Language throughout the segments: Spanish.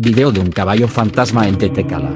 Video de un caballo fantasma en Tetecala.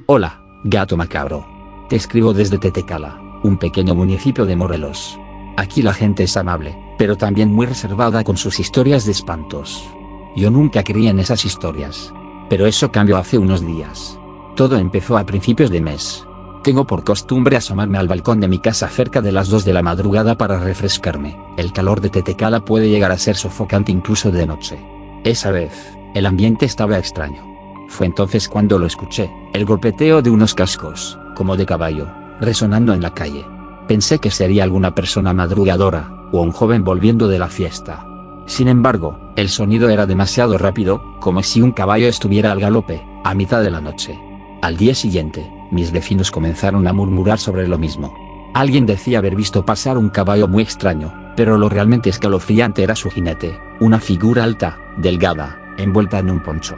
Hola, gato macabro. Te escribo desde Tetecala, un pequeño municipio de Morelos. Aquí la gente es amable, pero también muy reservada con sus historias de espantos. Yo nunca creí en esas historias. Pero eso cambió hace unos días. Todo empezó a principios de mes. Tengo por costumbre asomarme al balcón de mi casa cerca de las 2 de la madrugada para refrescarme. El calor de Tetecala puede llegar a ser sofocante incluso de noche. Esa vez, el ambiente estaba extraño. Fue entonces cuando lo escuché, el golpeteo de unos cascos, como de caballo, resonando en la calle. Pensé que sería alguna persona madrugadora, o un joven volviendo de la fiesta. Sin embargo, el sonido era demasiado rápido, como si un caballo estuviera al galope, a mitad de la noche. Al día siguiente, mis vecinos comenzaron a murmurar sobre lo mismo. Alguien decía haber visto pasar un caballo muy extraño, pero lo realmente escalofriante era su jinete, una figura alta, delgada, envuelta en un poncho.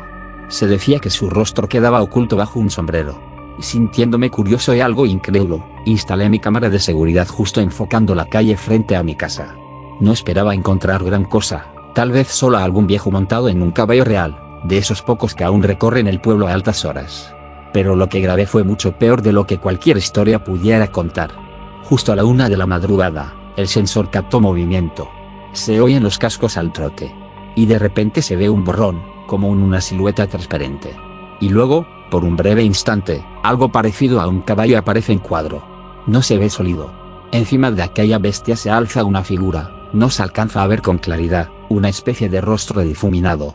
Se decía que su rostro quedaba oculto bajo un sombrero. Sintiéndome curioso y algo incrédulo, instalé mi cámara de seguridad justo enfocando la calle frente a mi casa. No esperaba encontrar gran cosa, tal vez solo a algún viejo montado en un caballo real, de esos pocos que aún recorren el pueblo a altas horas. Pero lo que grabé fue mucho peor de lo que cualquier historia pudiera contar. Justo a la 1 de la madrugada, el sensor captó movimiento. Se oyen los cascos al trote. Y de repente se ve un borrón, como una silueta transparente. Y luego, por un breve instante, algo parecido a un caballo aparece en cuadro. No se ve sólido. Encima de aquella bestia se alza una figura, no se alcanza a ver con claridad, una especie de rostro difuminado.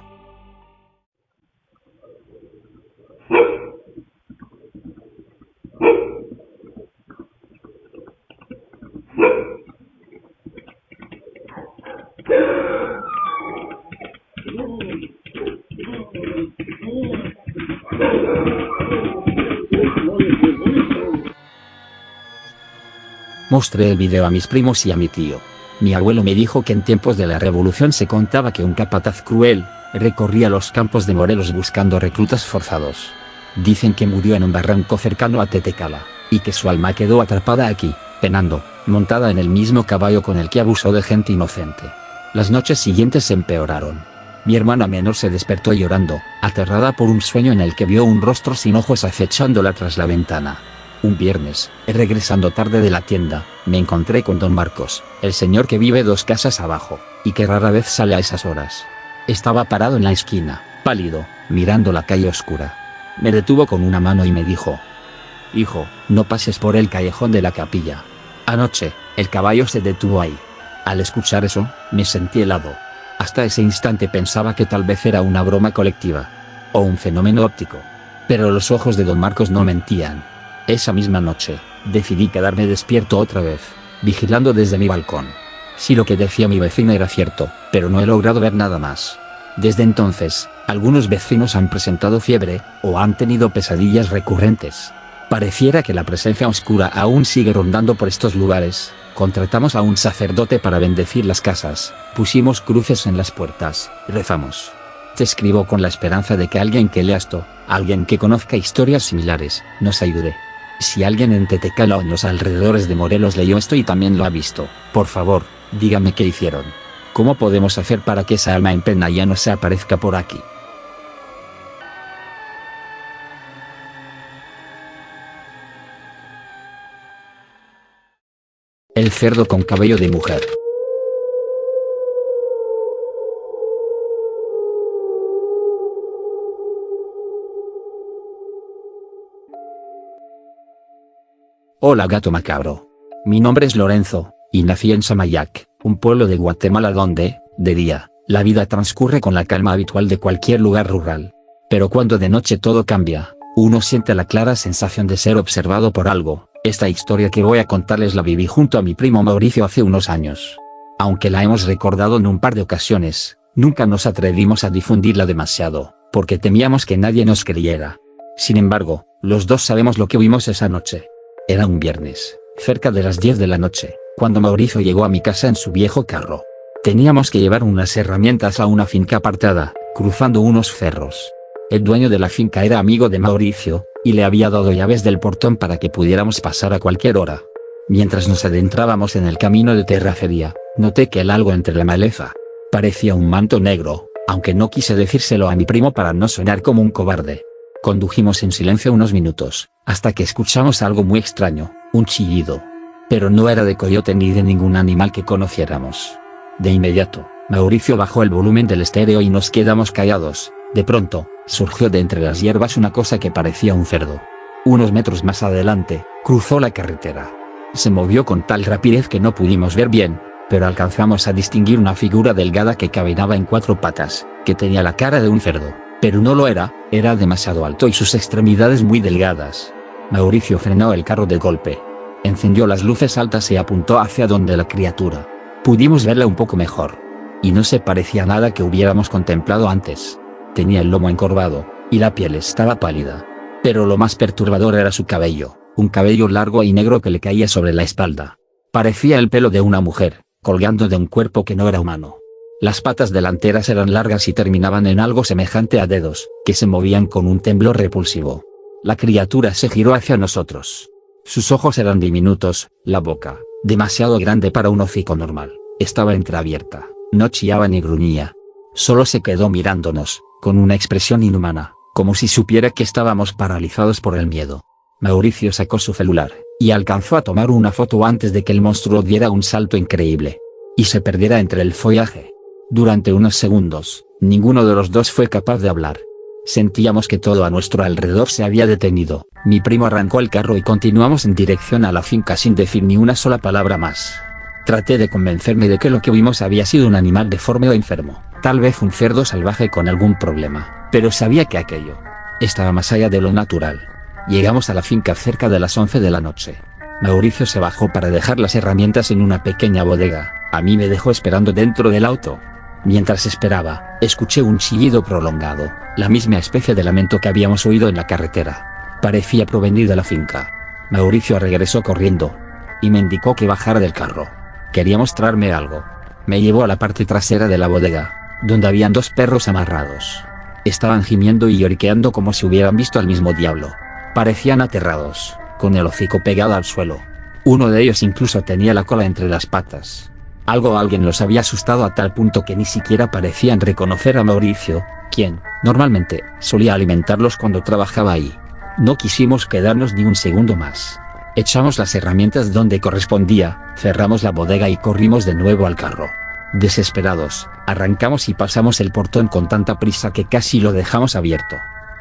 Mostré el video a mis primos y a mi tío. Mi abuelo me dijo que en tiempos de la revolución se contaba que un capataz cruel recorría los campos de Morelos buscando reclutas forzados. Dicen que murió en un barranco cercano a Tetecala, y que su alma quedó atrapada aquí, penando, montada en el mismo caballo con el que abusó de gente inocente. Las noches siguientes se empeoraron. Mi hermana menor se despertó llorando, aterrada por un sueño en el que vio un rostro sin ojos acechándola tras la ventana. Un viernes, regresando tarde de la tienda, me encontré con don Marcos, el señor que vive 2 casas abajo, y que rara vez sale a esas horas. Estaba parado en la esquina, pálido, mirando la calle oscura. Me detuvo con una mano y me dijo: «Hijo, no pases por el callejón de la capilla. Anoche, el caballo se detuvo ahí». Al escuchar eso, me sentí helado. Hasta ese instante pensaba que tal vez era una broma colectiva, o un fenómeno óptico. Pero los ojos de don Marcos no mentían. Esa misma noche, decidí quedarme despierto otra vez, vigilando desde mi balcón. Sí, lo que decía mi vecina era cierto, pero no he logrado ver nada más. Desde entonces, algunos vecinos han presentado fiebre, o han tenido pesadillas recurrentes. Pareciera que la presencia oscura aún sigue rondando por estos lugares. Contratamos a un sacerdote para bendecir las casas, pusimos cruces en las puertas, rezamos. Te escribo con la esperanza de que alguien que lea esto, alguien que conozca historias similares, nos ayude. Si alguien en Tetecala o en los alrededores de Morelos leyó esto y también lo ha visto, por favor, dígame qué hicieron. ¿Cómo podemos hacer para que esa alma en pena ya no se aparezca por aquí? El cerdo con cabello de mujer. Hola gato macabro. Mi nombre es Lorenzo, y nací en Samayac, un pueblo de Guatemala donde, de día, la vida transcurre con la calma habitual de cualquier lugar rural. Pero cuando de noche todo cambia, uno siente la clara sensación de ser observado por algo. Esta historia que voy a contarles la viví junto a mi primo Mauricio hace unos años. Aunque la hemos recordado en un par de ocasiones, nunca nos atrevimos a difundirla demasiado, porque temíamos que nadie nos creyera. Sin embargo, los dos sabemos lo que vimos esa noche. Era un viernes, cerca de las 10 de la noche, cuando Mauricio llegó a mi casa en su viejo carro. Teníamos que llevar unas herramientas a una finca apartada, cruzando unos cerros. El dueño de la finca era amigo de Mauricio, y le había dado llaves del portón para que pudiéramos pasar a cualquier hora. Mientras nos adentrábamos en el camino de terracería, noté que algo entre la maleza parecía un manto negro, aunque no quise decírselo a mi primo para no sonar como un cobarde. Condujimos en silencio unos minutos, hasta que escuchamos algo muy extraño, un chillido. Pero no era de coyote ni de ningún animal que conociéramos. De inmediato, Mauricio bajó el volumen del estéreo y nos quedamos callados. De pronto, surgió de entre las hierbas una cosa que parecía un cerdo. Unos metros más adelante, cruzó la carretera. Se movió con tal rapidez que no pudimos ver bien, pero alcanzamos a distinguir una figura delgada que caminaba en 4 patas, que tenía la cara de un cerdo, pero no lo era demasiado alto y sus extremidades muy delgadas. Mauricio frenó el carro de golpe. Encendió las luces altas y apuntó hacia donde la criatura. Pudimos verla un poco mejor. Y no se parecía a nada que hubiéramos contemplado antes. Tenía el lomo encorvado, y la piel estaba pálida. Pero lo más perturbador era su cabello, un cabello largo y negro que le caía sobre la espalda. Parecía el pelo de una mujer, colgando de un cuerpo que no era humano. Las patas delanteras eran largas y terminaban en algo semejante a dedos, que se movían con un temblor repulsivo. La criatura se giró hacia nosotros. Sus ojos eran diminutos, la boca, demasiado grande para un hocico normal, estaba entreabierta, no chillaba ni gruñía. Solo se quedó mirándonos, con una expresión inhumana, como si supiera que estábamos paralizados por el miedo. Mauricio sacó su celular, y alcanzó a tomar una foto antes de que el monstruo diera un salto increíble y se perdiera entre el follaje. Durante unos segundos, ninguno de los dos fue capaz de hablar. Sentíamos que todo a nuestro alrededor se había detenido. Mi primo arrancó el carro y continuamos en dirección a la finca sin decir ni una sola palabra más. Traté de convencerme de que lo que vimos había sido un animal deforme o enfermo, tal vez un cerdo salvaje con algún problema, pero sabía que aquello estaba más allá de lo natural. Llegamos a la finca cerca de las 11 de la noche. Mauricio se bajó para dejar las herramientas en una pequeña bodega, a mí me dejó esperando dentro del auto. Mientras esperaba, escuché un chillido prolongado, la misma especie de lamento que habíamos oído en la carretera. Parecía provenir de la finca. Mauricio regresó corriendo y me indicó que bajara del carro. Quería mostrarme algo. Me llevó a la parte trasera de la bodega, donde habían 2 perros amarrados. Estaban gimiendo y lloriqueando como si hubieran visto al mismo diablo. Parecían aterrados, con el hocico pegado al suelo. Uno de ellos incluso tenía la cola entre las patas. Alguien los había asustado a tal punto que ni siquiera parecían reconocer a Mauricio, quien, normalmente, solía alimentarlos cuando trabajaba ahí. No quisimos quedarnos ni un segundo más. Echamos las herramientas donde correspondía, cerramos la bodega y corrimos de nuevo al carro. Desesperados, arrancamos y pasamos el portón con tanta prisa que casi lo dejamos abierto.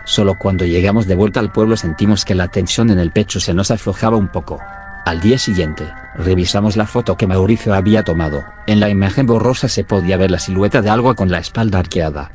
Solo cuando llegamos de vuelta al pueblo sentimos que la tensión en el pecho se nos aflojaba un poco. Al día siguiente, revisamos la foto que Mauricio había tomado. En la imagen borrosa se podía ver la silueta de algo con la espalda arqueada.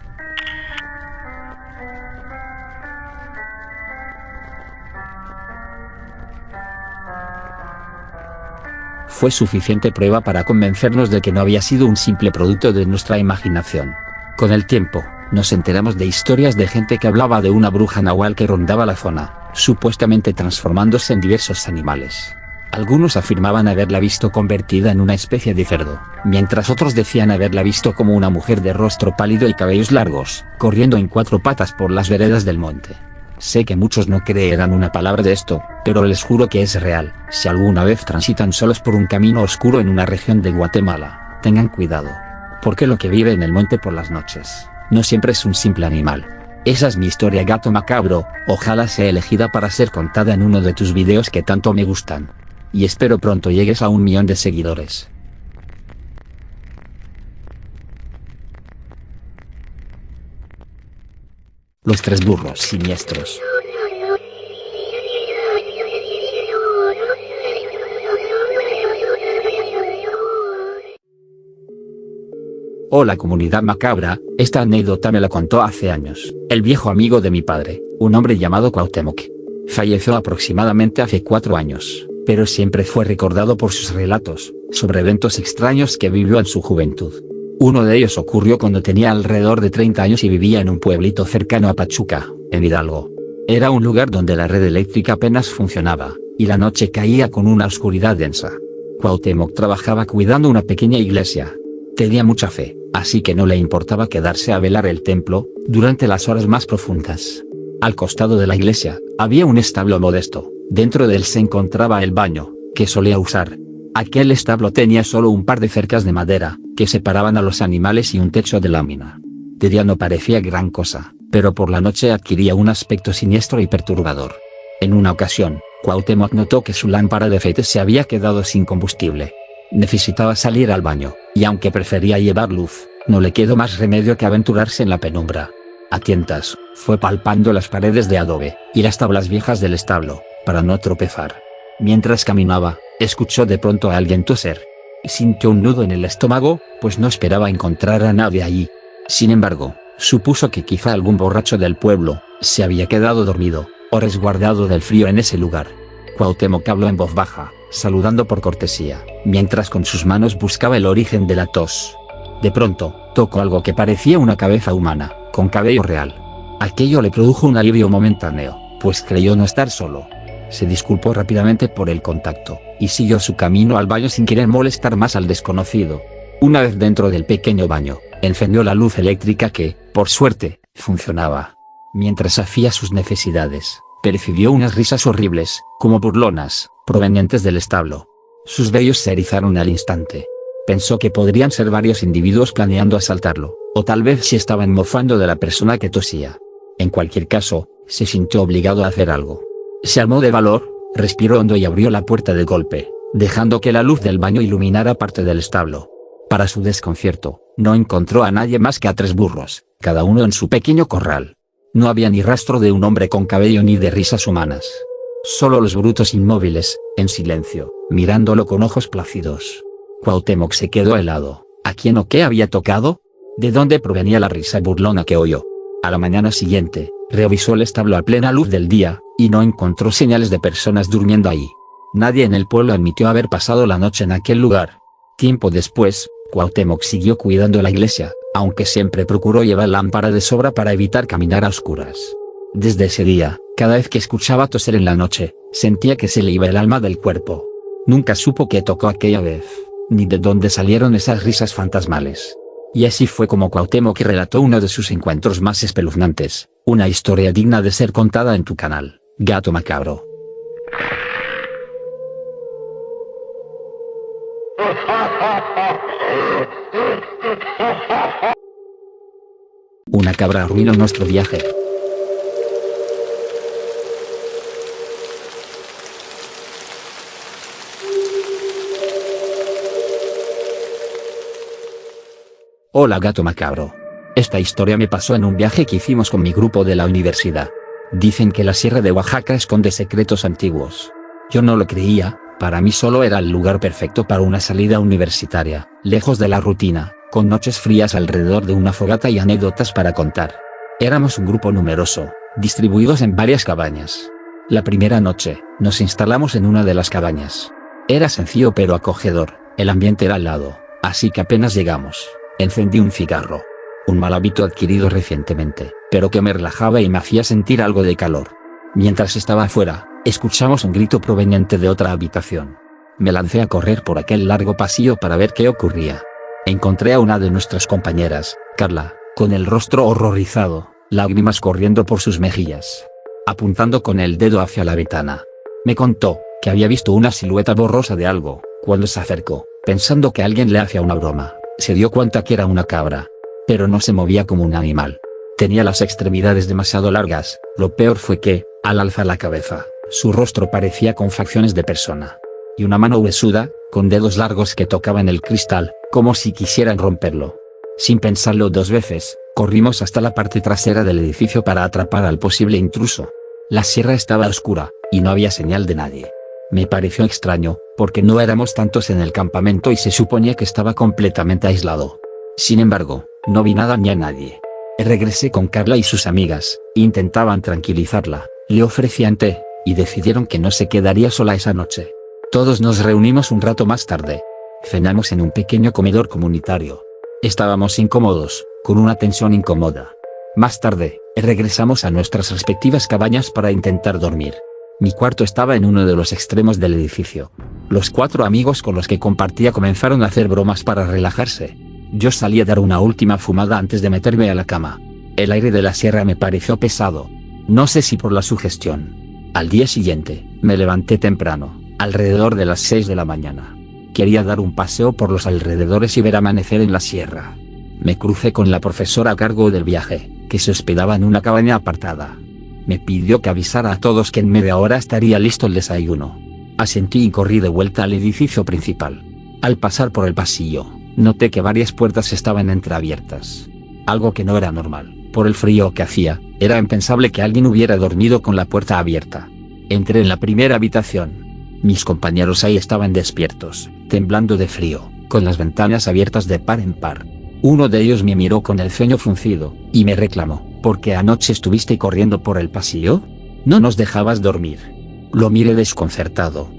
Fue suficiente prueba para convencernos de que no había sido un simple producto de nuestra imaginación. Con el tiempo, nos enteramos de historias de gente que hablaba de una bruja nahual que rondaba la zona, supuestamente transformándose en diversos animales. Algunos afirmaban haberla visto convertida en una especie de cerdo, mientras otros decían haberla visto como una mujer de rostro pálido y cabellos largos, corriendo en 4 patas por las veredas del monte. Sé que muchos no creerán una palabra de esto, pero les juro que es real. Si alguna vez transitan solos por un camino oscuro en una región de Guatemala, tengan cuidado. Porque lo que vive en el monte por las noches, no siempre es un simple animal. Esa es mi historia, gato macabro. Ojalá sea elegida para ser contada en uno de tus videos que tanto me gustan. Y espero pronto llegues a 1 millón de seguidores. Los 3 burros siniestros. Hola comunidad macabra, esta anécdota me la contó hace años el viejo amigo de mi padre, un hombre llamado Cuauhtémoc. Falleció aproximadamente hace 4 años, pero siempre fue recordado por sus relatos sobre eventos extraños que vivió en su juventud. Uno de ellos ocurrió cuando tenía alrededor de 30 años y vivía en un pueblito cercano a Pachuca, en Hidalgo. Era un lugar donde la red eléctrica apenas funcionaba, y la noche caía con una oscuridad densa. Cuauhtémoc trabajaba cuidando una pequeña iglesia. Tenía mucha fe, así que no le importaba quedarse a velar el templo, durante las horas más profundas. Al costado de la iglesia, había un establo modesto, dentro de él se encontraba el baño, que solía usar. Aquel establo tenía solo un par de cercas de madera, que separaban a los animales y un techo de lámina. De día no parecía gran cosa, pero por la noche adquiría un aspecto siniestro y perturbador. En una ocasión, Cuauhtémoc notó que su lámpara de aceite se había quedado sin combustible. Necesitaba salir al baño, y aunque prefería llevar luz, no le quedó más remedio que aventurarse en la penumbra. A tientas, fue palpando las paredes de adobe, y las tablas viejas del establo, para no tropezar. Mientras caminaba, escuchó de pronto a alguien toser. Sintió un nudo en el estómago, pues no esperaba encontrar a nadie allí. Sin embargo, supuso que quizá algún borracho del pueblo, se había quedado dormido, o resguardado del frío en ese lugar. Cuauhtémoc habló en voz baja, saludando por cortesía, mientras con sus manos buscaba el origen de la tos. De pronto, tocó algo que parecía una cabeza humana, con cabello real. Aquello le produjo un alivio momentáneo, pues creyó no estar solo. Se disculpó rápidamente por el contacto, y siguió su camino al baño sin querer molestar más al desconocido. Una vez dentro del pequeño baño, encendió la luz eléctrica que, por suerte, funcionaba. Mientras hacía sus necesidades, percibió unas risas horribles, como burlonas, provenientes del establo. Sus vellos se erizaron al instante. Pensó que podrían ser varios individuos planeando asaltarlo, o tal vez se estaban mofando de la persona que tosía. En cualquier caso, se sintió obligado a hacer algo. Se armó de valor, respiró hondo y abrió la puerta de golpe, dejando que la luz del baño iluminara parte del establo. Para su desconcierto, no encontró a nadie más que a 3 burros, cada uno en su pequeño corral. No había ni rastro de un hombre con cabello ni de risas humanas. Solo los brutos inmóviles, en silencio, mirándolo con ojos plácidos. Cuauhtémoc se quedó helado. ¿A quién o qué había tocado? ¿De dónde provenía la risa burlona que oyó? A la mañana siguiente, revisó el establo a plena luz del día, y no encontró señales de personas durmiendo ahí. Nadie en el pueblo admitió haber pasado la noche en aquel lugar. Tiempo después, Cuauhtémoc siguió cuidando la iglesia, aunque siempre procuró llevar lámpara de sobra para evitar caminar a oscuras. Desde ese día, cada vez que escuchaba toser en la noche, sentía que se le iba el alma del cuerpo. Nunca supo qué tocó aquella vez, ni de dónde salieron esas risas fantasmales. Y así fue como Cuauhtémoc relató uno de sus encuentros más espeluznantes, una historia digna de ser contada en tu canal, Gato Macabro. Una cabra arruinó nuestro viaje. Hola Gato Macabro. Esta historia me pasó en un viaje que hicimos con mi grupo de la universidad. Dicen que la Sierra de Oaxaca esconde secretos antiguos. Yo no lo creía, para mí solo era el lugar perfecto para una salida universitaria, lejos de la rutina, con noches frías alrededor de una fogata y anécdotas para contar. Éramos un grupo numeroso, distribuidos en varias cabañas. La primera noche, nos instalamos en una de las cabañas. Era sencillo pero acogedor, el ambiente era helado, así que apenas llegamos, encendí un cigarro. Un mal hábito adquirido recientemente, pero que me relajaba y me hacía sentir algo de calor. Mientras estaba afuera, escuchamos un grito proveniente de otra habitación. Me lancé a correr por aquel largo pasillo para ver qué ocurría. Encontré a una de nuestras compañeras, Carla, con el rostro horrorizado, lágrimas corriendo por sus mejillas. Apuntando con el dedo hacia la ventana. Me contó que había visto una silueta borrosa de algo. Cuando se acercó, pensando que alguien le hacía una broma, se dio cuenta que era una cabra. Pero no se movía como un animal. Tenía las extremidades demasiado largas. Lo peor fue que, al alzar la cabeza, su rostro parecía con facciones de persona. Y una mano huesuda, con dedos largos que tocaban el cristal, como si quisieran romperlo. Sin pensarlo 2 veces, corrimos hasta la parte trasera del edificio para atrapar al posible intruso. La sierra estaba oscura, y no había señal de nadie. Me pareció extraño, porque no éramos tantos en el campamento y se suponía que estaba completamente aislado. Sin embargo, no vi nada ni a nadie. Regresé con Carla y sus amigas, intentaban tranquilizarla, le ofrecían té, y decidieron que no se quedaría sola esa noche. Todos nos reunimos un rato más tarde. Cenamos en un pequeño comedor comunitario. Estábamos incómodos, con una tensión incómoda. Más tarde, regresamos a nuestras respectivas cabañas para intentar dormir. Mi cuarto estaba en uno de los extremos del edificio. Los 4 amigos con los que compartía comenzaron a hacer bromas para relajarse. Yo salí a dar una última fumada antes de meterme a la cama. El aire de la sierra me pareció pesado. No sé si por la sugestión. Al día siguiente, me levanté temprano, alrededor de las 6 de la mañana. Quería dar un paseo por los alrededores y ver amanecer en la sierra. Me crucé con la profesora a cargo del viaje, que se hospedaba en una cabaña apartada. Me pidió que avisara a todos que en media hora estaría listo el desayuno. Asentí y corrí de vuelta al edificio principal. Al pasar por el pasillo, noté que varias puertas estaban entreabiertas. Algo que no era normal, por el frío que hacía, era impensable que alguien hubiera dormido con la puerta abierta. Entré en la primera habitación. Mis compañeros ahí estaban despiertos, temblando de frío, con las ventanas abiertas de par en par. Uno de ellos me miró con el ceño fruncido, y me reclamó: ¿por qué anoche estuviste corriendo por el pasillo? ¿No nos dejabas dormir? Lo miré desconcertado.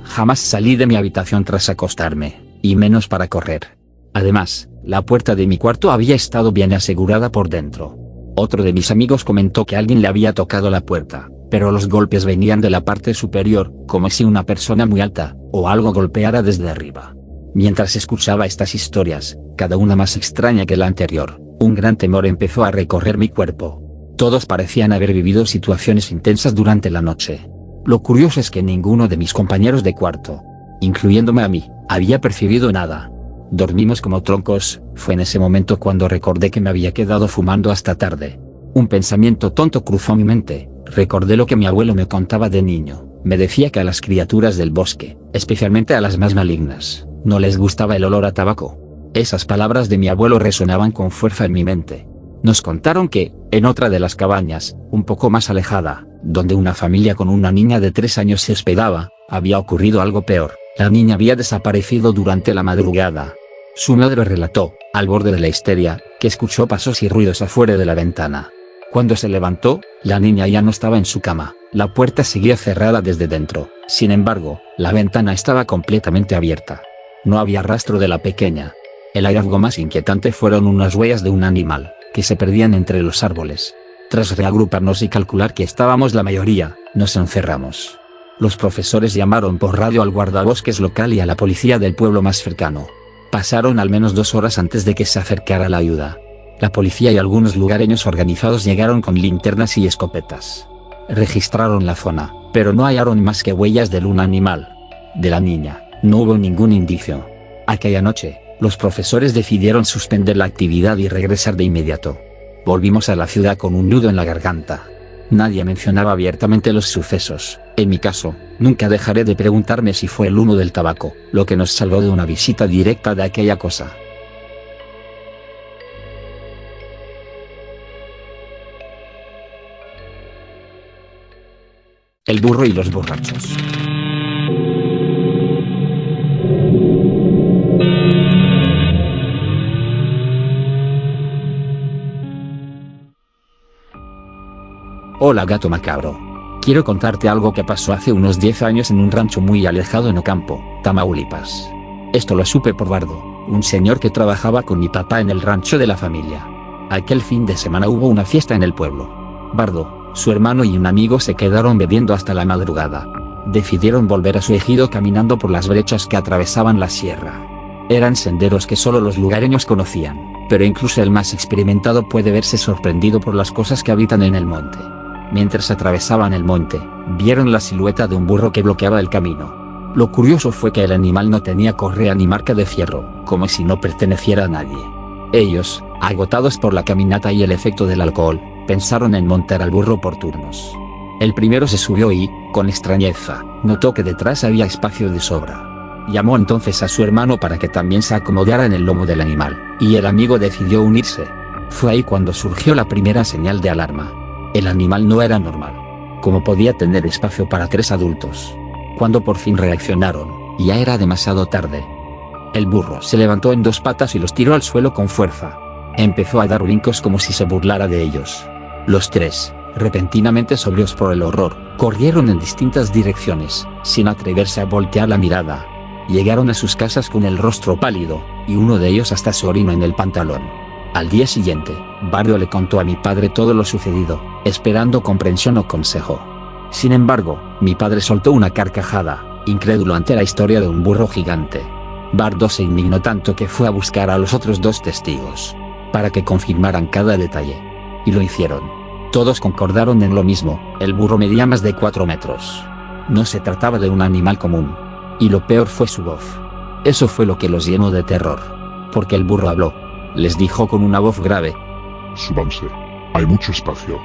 Jamás salí de mi habitación tras acostarme, y menos para correr. Además, la puerta de mi cuarto había estado bien asegurada por dentro. Otro de mis amigos comentó que alguien le había tocado la puerta, pero los golpes venían de la parte superior, como si una persona muy alta, o algo golpeara desde arriba. Mientras escuchaba estas historias, cada una más extraña que la anterior, un gran temor empezó a recorrer mi cuerpo. Todos parecían haber vivido situaciones intensas durante la noche. Lo curioso es que ninguno de mis compañeros de cuarto, incluyéndome a mí, había percibido nada. Dormimos como troncos. Fue en ese momento cuando recordé que me había quedado fumando hasta tarde. Un pensamiento tonto cruzó mi mente. Recordé lo que mi abuelo me contaba de niño. Me decía que a las criaturas del bosque, especialmente a las más malignas, no les gustaba el olor a tabaco. Esas palabras de mi abuelo resonaban con fuerza en mi mente. Nos contaron que, en otra de las cabañas, un poco más alejada, donde una familia con una niña de 3 años se hospedaba, había ocurrido algo peor. La niña había desaparecido durante la madrugada. Su madre relató, al borde de la histeria, que escuchó pasos y ruidos afuera de la ventana. Cuando se levantó, la niña ya no estaba en su cama, la puerta seguía cerrada desde dentro. Sin embargo, la ventana estaba completamente abierta. No había rastro de la pequeña. El hallazgo más inquietante fueron unas huellas de un animal, que se perdían entre los árboles. Tras reagruparnos y calcular que estábamos la mayoría, nos encerramos. Los profesores llamaron por radio al guardabosques local y a la policía del pueblo más cercano. Pasaron al menos 2 horas antes de que se acercara la ayuda. La policía y algunos lugareños organizados llegaron con linternas y escopetas. Registraron la zona, pero no hallaron más que huellas de un animal. De la niña, no hubo ningún indicio. Aquella noche, los profesores decidieron suspender la actividad y regresar de inmediato. Volvimos a la ciudad con un nudo en la garganta. Nadie mencionaba abiertamente los sucesos. En mi caso, nunca dejaré de preguntarme si fue el humo del tabaco, lo que nos salvó de una visita directa de aquella cosa. El burro y los borrachos. Hola gato macabro. Quiero contarte algo que pasó hace unos 10 años en un rancho muy alejado en Ocampo, Tamaulipas. Esto lo supe por Bardo, un señor que trabajaba con mi papá en el rancho de la familia. Aquel fin de semana hubo una fiesta en el pueblo. Bardo, su hermano y un amigo se quedaron bebiendo hasta la madrugada. Decidieron volver a su ejido caminando por las brechas que atravesaban la sierra. Eran senderos que solo los lugareños conocían, pero incluso el más experimentado puede verse sorprendido por las cosas que habitan en el monte. Mientras atravesaban el monte, vieron la silueta de un burro que bloqueaba el camino. Lo curioso fue que el animal no tenía correa ni marca de fierro, como si no perteneciera a nadie. Ellos, agotados por la caminata y el efecto del alcohol, pensaron en montar al burro por turnos. El primero se subió y, con extrañeza, notó que detrás había espacio de sobra. Llamó entonces a su hermano para que también se acomodara en el lomo del animal, y el amigo decidió unirse. Fue ahí cuando surgió la primera señal de alarma. El animal no era normal. ¿Cómo podía tener espacio para 3 adultos? Cuando por fin reaccionaron, ya era demasiado tarde. El burro se levantó en 2 patas y los tiró al suelo con fuerza. Empezó a dar brincos como si se burlara de ellos. Los 3, repentinamente sobrios por el horror, corrieron en distintas direcciones, sin atreverse a voltear la mirada. Llegaron a sus casas con el rostro pálido, y uno de ellos hasta se orinó en el pantalón. Al día siguiente, Bardo le contó a mi padre todo lo sucedido, esperando comprensión o consejo. Sin embargo, mi padre soltó una carcajada, incrédulo ante la historia de un burro gigante. Bardo se indignó tanto que fue a buscar a los otros dos testigos, para que confirmaran cada detalle. Y lo hicieron. Todos concordaron en lo mismo, el burro medía más de 4 metros. No se trataba de un animal común. Y lo peor fue su voz. Eso fue lo que los llenó de terror. Porque el burro habló. Les dijo con una voz grave: súbanse. Hay mucho espacio.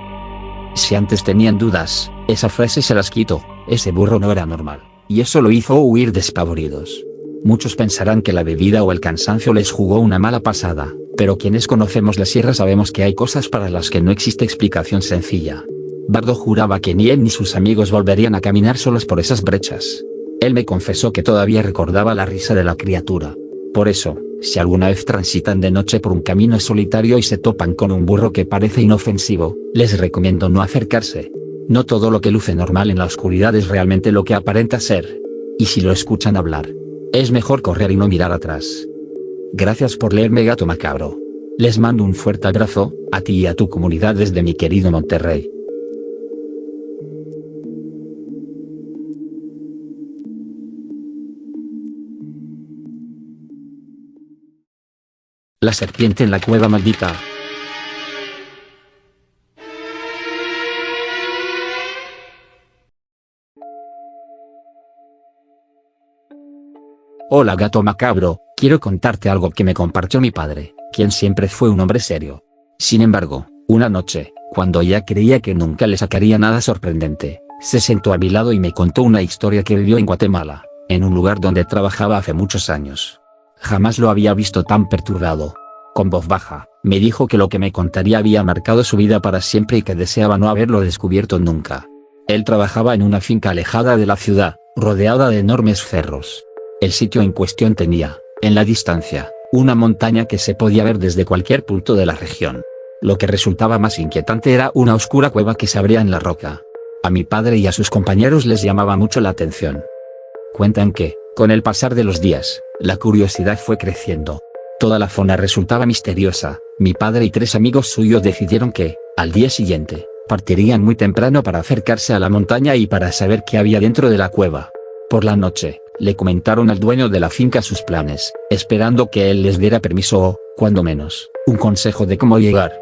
Si antes tenían dudas, esa frase se las quitó. Ese burro no era normal, y eso lo hizo huir despavoridos. Muchos pensarán que la bebida o el cansancio les jugó una mala pasada, pero quienes conocemos la sierra sabemos que hay cosas para las que no existe explicación sencilla. Bardo juraba que ni él ni sus amigos volverían a caminar solos por esas brechas. Él me confesó que todavía recordaba la risa de la criatura. Por eso, si alguna vez transitan de noche por un camino solitario y se topan con un burro que parece inofensivo, les recomiendo no acercarse. No todo lo que luce normal en la oscuridad es realmente lo que aparenta ser. Y si lo escuchan hablar, es mejor correr y no mirar atrás. Gracias por leerme, Gato Macabro. Les mando un fuerte abrazo, a ti y a tu comunidad desde mi querido Monterrey. La serpiente en la cueva maldita. Hola, Gato Macabro, quiero contarte algo que me compartió mi padre, quien siempre fue un hombre serio. Sin embargo, una noche, cuando ya creía que nunca le sacaría nada sorprendente, se sentó a mi lado y me contó una historia que vivió en Guatemala, en un lugar donde trabajaba hace muchos años. Jamás lo había visto tan perturbado. Con voz baja, me dijo que lo que me contaría había marcado su vida para siempre y que deseaba no haberlo descubierto nunca. Él trabajaba en una finca alejada de la ciudad, rodeada de enormes cerros. El sitio en cuestión tenía, en la distancia, una montaña que se podía ver desde cualquier punto de la región. Lo que resultaba más inquietante era una oscura cueva que se abría en la roca. A mi padre y a sus compañeros les llamaba mucho la atención. Cuentan que, con el pasar de los días, la curiosidad fue creciendo. Toda la zona resultaba misteriosa. Mi padre y 3 amigos suyos decidieron que, al día siguiente, partirían muy temprano para acercarse a la montaña y para saber qué había dentro de la cueva. Por la noche, le comentaron al dueño de la finca sus planes, esperando que él les diera permiso o, cuando menos, un consejo de cómo llegar.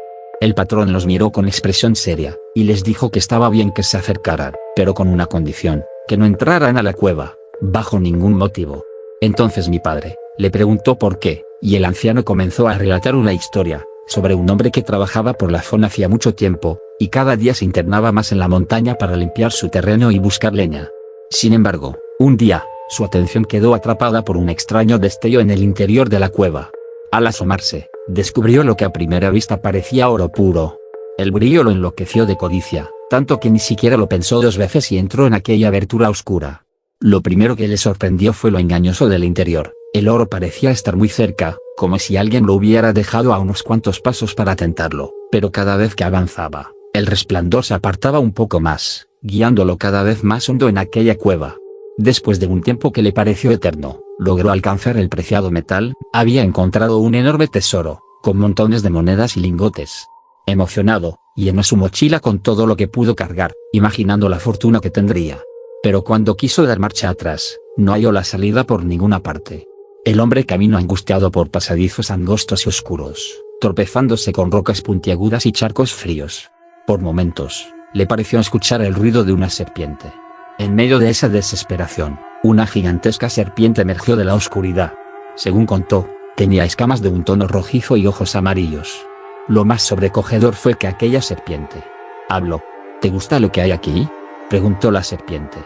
El patrón los miró con expresión seria, y les dijo que estaba bien que se acercaran, pero con una condición: que no entraran a la cueva, bajo ningún motivo. Entonces mi padre le preguntó por qué, y el anciano comenzó a relatar una historia, sobre un hombre que trabajaba por la zona hacía mucho tiempo, y cada día se internaba más en la montaña para limpiar su terreno y buscar leña. Sin embargo, un día, su atención quedó atrapada por un extraño destello en el interior de la cueva. Al asomarse, descubrió lo que a primera vista parecía oro puro. El brillo lo enloqueció de codicia, tanto que ni siquiera lo pensó 2 veces y entró en aquella abertura oscura. Lo primero que le sorprendió fue lo engañoso del interior. El oro parecía estar muy cerca, como si alguien lo hubiera dejado a unos cuantos pasos para tentarlo, pero cada vez que avanzaba, el resplandor se apartaba un poco más, guiándolo cada vez más hondo en aquella cueva. Después de un tiempo que le pareció eterno, logró alcanzar el preciado metal. Había encontrado un enorme tesoro, con montones de monedas y lingotes. Emocionado, llenó su mochila con todo lo que pudo cargar, imaginando la fortuna que tendría. Pero cuando quiso dar marcha atrás, no halló la salida por ninguna parte. El hombre caminó angustiado por pasadizos angostos y oscuros, tropezándose con rocas puntiagudas y charcos fríos. Por momentos, le pareció escuchar el ruido de una serpiente. En medio de esa desesperación, una gigantesca serpiente emergió de la oscuridad. Según contó, tenía escamas de un tono rojizo y ojos amarillos. Lo más sobrecogedor fue que aquella serpiente habló. ¿Te gusta lo que hay aquí?, preguntó la serpiente.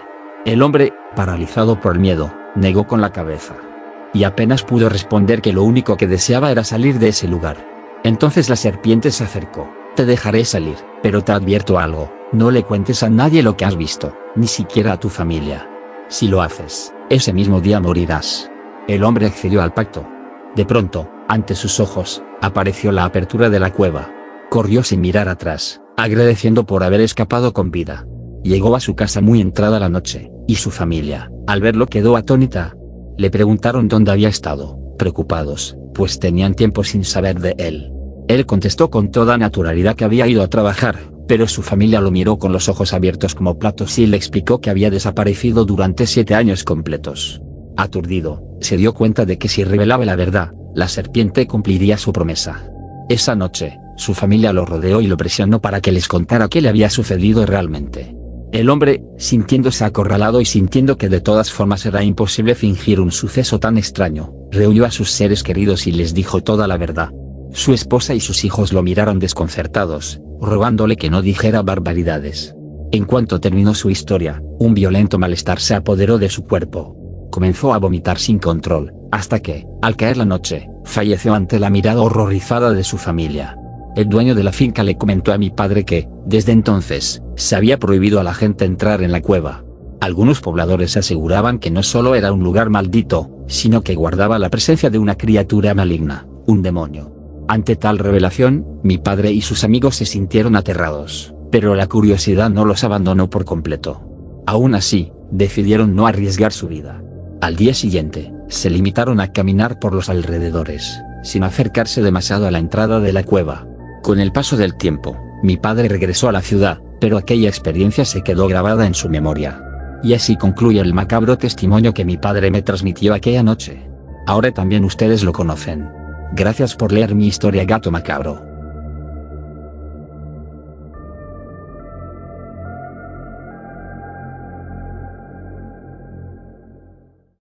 El hombre, paralizado por el miedo, negó con la cabeza. Y apenas pudo responder que lo único que deseaba era salir de ese lugar. Entonces la serpiente se acercó. Te dejaré salir, pero te advierto algo: no le cuentes a nadie lo que has visto, ni siquiera a tu familia. Si lo haces, ese mismo día morirás. El hombre accedió al pacto. De pronto, ante sus ojos, apareció la apertura de la cueva. Corrió sin mirar atrás, agradeciendo por haber escapado con vida. Llegó a su casa muy entrada la noche, y su familia, al verlo, quedó atónita. Le preguntaron dónde había estado, preocupados, pues tenían tiempo sin saber de él. Él contestó con toda naturalidad que había ido a trabajar, pero su familia lo miró con los ojos abiertos como platos y le explicó que había desaparecido durante 7 años completos. Aturdido, se dio cuenta de que si revelaba la verdad, la serpiente cumpliría su promesa. Esa noche, su familia lo rodeó y lo presionó para que les contara qué le había sucedido realmente. El hombre, sintiéndose acorralado y sintiendo que de todas formas era imposible fingir un suceso tan extraño, reunió a sus seres queridos y les dijo toda la verdad. Su esposa y sus hijos lo miraron desconcertados, rogándole que no dijera barbaridades. En cuanto terminó su historia, un violento malestar se apoderó de su cuerpo. Comenzó a vomitar sin control, hasta que, al caer la noche, falleció ante la mirada horrorizada de su familia. El dueño de la finca le comentó a mi padre que, desde entonces, se había prohibido a la gente entrar en la cueva. Algunos pobladores aseguraban que no solo era un lugar maldito, sino que guardaba la presencia de una criatura maligna, un demonio. Ante tal revelación, mi padre y sus amigos se sintieron aterrados, pero la curiosidad no los abandonó por completo. Aún así, decidieron no arriesgar su vida. Al día siguiente, se limitaron a caminar por los alrededores, sin acercarse demasiado a la entrada de la cueva. Con el paso del tiempo, mi padre regresó a la ciudad, pero aquella experiencia se quedó grabada en su memoria. Y así concluye el macabro testimonio que mi padre me transmitió aquella noche. Ahora también ustedes lo conocen. Gracias por leer mi historia, Gato Macabro.